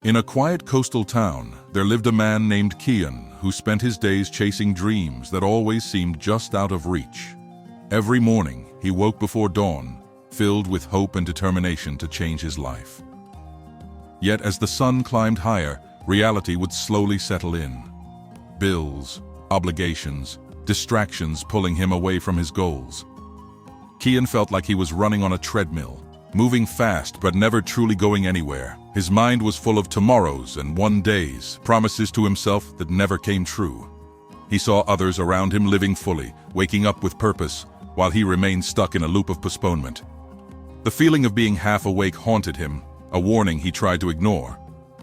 In a quiet coastal town, there lived a man named Kian who spent his days chasing dreams that always seemed just out of reach. Every morning, he woke before dawn, filled with hope and determination to change his life. Yet as the sun climbed higher, reality would slowly settle in. Bills, obligations, distractions pulling him away from his goals. Kian felt like he was running on a treadmill, moving fast but never truly going anywhere. His mind was full of tomorrows and one days, promises to himself that never came true. He saw others around him living fully, waking up with purpose, while he remained stuck in a loop of postponement. The feeling of being half awake haunted him, a warning he tried to ignore.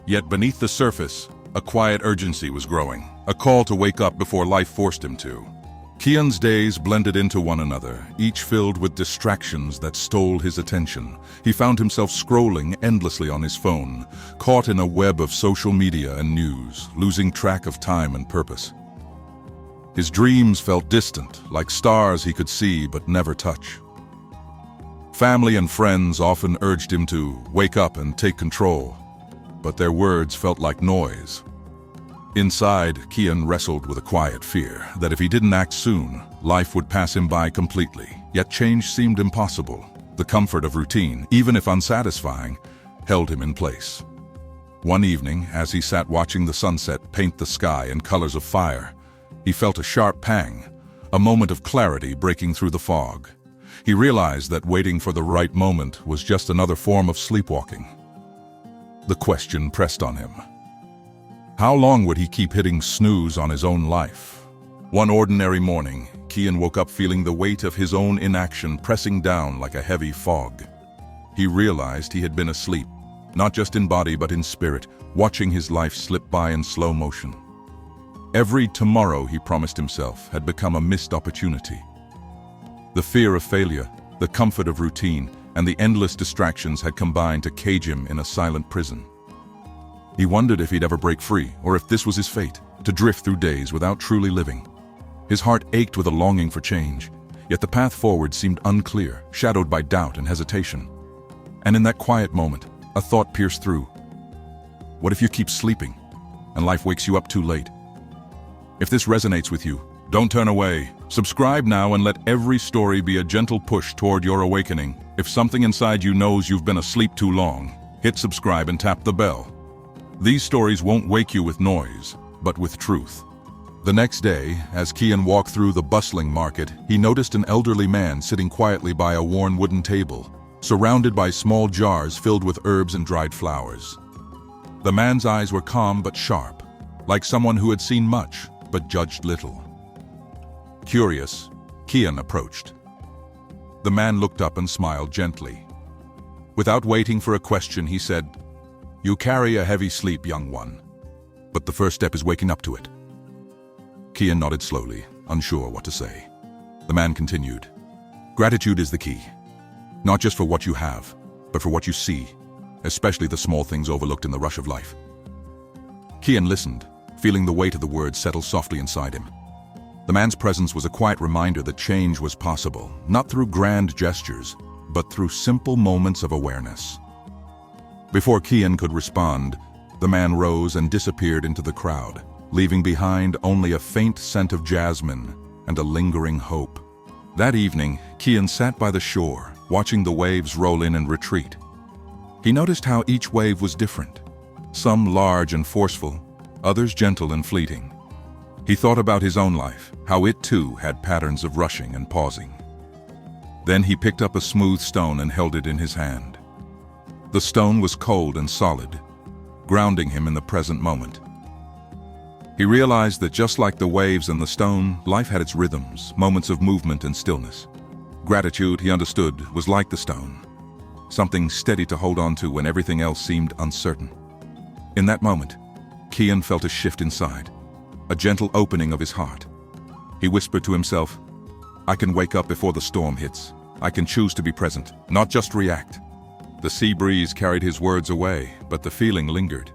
Yet beneath the surface, a quiet urgency was growing, a call to wake up before life forced him to. Kian's days blended into one another, each filled with distractions that stole his attention. He found himself scrolling endlessly on his phone, caught in a web of social media and news, losing track of time and purpose. His dreams felt distant, like stars he could see but never touch. Family and friends often urged him to wake up and take control, but their words felt like noise. Inside, Kian wrestled with a quiet fear that if he didn't act soon, life would pass him by completely. Yet change seemed impossible. The comfort of routine, even if unsatisfying, held him in place. One evening, as he sat watching the sunset paint the sky in colors of fire, he felt a sharp pang, a moment of clarity breaking through the fog. He realized that waiting for the right moment was just another form of sleepwalking. The question pressed on him. How long would he keep hitting snooze on his own life? One ordinary morning, Kian woke up feeling the weight of his own inaction pressing down like a heavy fog. He realized he had been asleep, not just in body but in spirit, watching his life slip by in slow motion. Every tomorrow he promised himself had become a missed opportunity. The fear of failure, the comfort of routine, and the endless distractions had combined to cage him in a silent prison. He wondered if he'd ever break free, or if this was his fate, to drift through days without truly living. His heart ached with a longing for change, yet the path forward seemed unclear, shadowed by doubt and hesitation. And in that quiet moment, a thought pierced through. What if you keep sleeping, and life wakes you up too late? If this resonates with you, don't turn away. Subscribe now and let every story be a gentle push toward your awakening. If something inside you knows you've been asleep too long, hit subscribe and tap the bell. These stories won't wake you with noise, but with truth. The next day, as Kian walked through the bustling market, he noticed an elderly man sitting quietly by a worn wooden table, surrounded by small jars filled with herbs and dried flowers. The man's eyes were calm but sharp, like someone who had seen much but judged little. Curious, Kian approached. The man looked up and smiled gently. Without waiting for a question, he said, "You carry a heavy sleep, young one, but the first step is waking up to it." Kian nodded slowly, unsure what to say. The man continued, "Gratitude is the key, not just for what you have, but for what you see, especially the small things overlooked in the rush of life." Kian listened, feeling the weight of the words settle softly inside him. The man's presence was a quiet reminder that change was possible, not through grand gestures, but through simple moments of awareness. Before Kian could respond, the man rose and disappeared into the crowd, leaving behind only a faint scent of jasmine and a lingering hope. That evening, Kian sat by the shore, watching the waves roll in and retreat. He noticed how each wave was different, some large and forceful, others gentle and fleeting. He thought about his own life, how it too had patterns of rushing and pausing. Then he picked up a smooth stone and held it in his hand. The stone was cold and solid, grounding him in the present moment. He realized that just like the waves and the stone, life had its rhythms, moments of movement and stillness. Gratitude, he understood, was like the stone, something steady to hold on to when everything else seemed uncertain. In that moment, Kian felt a shift inside, a gentle opening of his heart. He whispered to himself, "I can wake up before the storm hits. I can choose to be present, not just react." The sea breeze carried his words away, but the feeling lingered.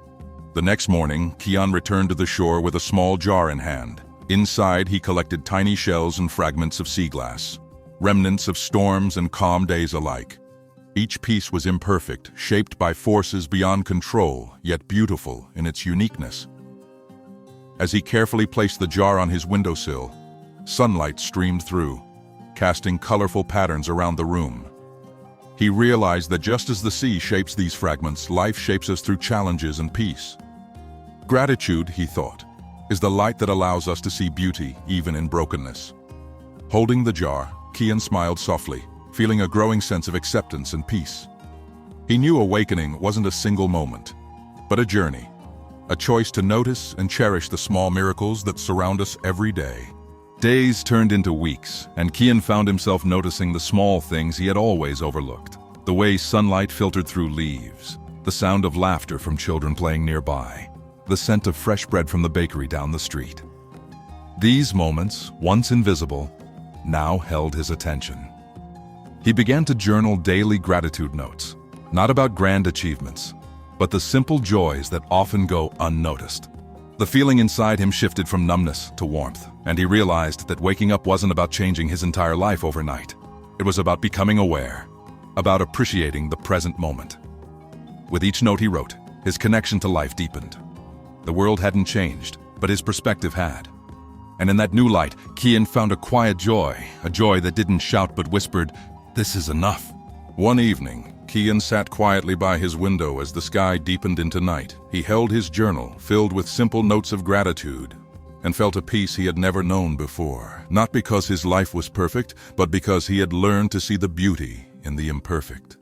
The next morning, Kian returned to the shore with a small jar in hand. Inside, he collected tiny shells and fragments of sea glass, remnants of storms and calm days alike. Each piece was imperfect, shaped by forces beyond control, yet beautiful in its uniqueness. As he carefully placed the jar on his windowsill, sunlight streamed through, casting colorful patterns around the room. He realized that just as the sea shapes these fragments, life shapes us through challenges and peace. Gratitude, he thought, is the light that allows us to see beauty even in brokenness. Holding the jar, Kian smiled softly, feeling a growing sense of acceptance and peace. He knew awakening wasn't a single moment, but a journey, a choice to notice and cherish the small miracles that surround us every day. Days turned into weeks, and Kian found himself noticing the small things he had always overlooked. The way sunlight filtered through leaves, the sound of laughter from children playing nearby, the scent of fresh bread from the bakery down the street. These moments, once invisible, now held his attention. He began to journal daily gratitude notes, not about grand achievements, but the simple joys that often go unnoticed. The feeling inside him shifted from numbness to warmth, and he realized that waking up wasn't about changing his entire life overnight. It was about becoming aware, about appreciating the present moment. With each note he wrote, his connection to life deepened. The world hadn't changed, but his perspective had. And in that new light, Kian found a quiet joy, a joy that didn't shout but whispered, "This is enough." One evening, Kian sat quietly by his window as the sky deepened into night. He held his journal, filled with simple notes of gratitude, and felt a peace he had never known before. Not because his life was perfect, but because he had learned to see the beauty in the imperfect.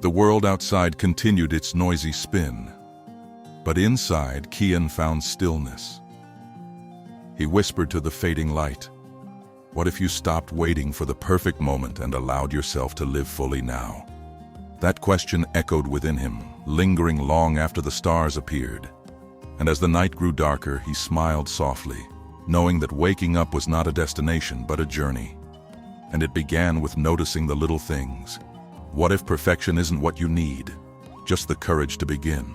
The world outside continued its noisy spin, but inside, Kian found stillness. He whispered to the fading light, "What if you stopped waiting for the perfect moment and allowed yourself to live fully now?" That question echoed within him, lingering long after the stars appeared. And as the night grew darker, he smiled softly, knowing that waking up was not a destination but a journey. And it began with noticing the little things. What if perfection isn't what you need? Just the courage to begin.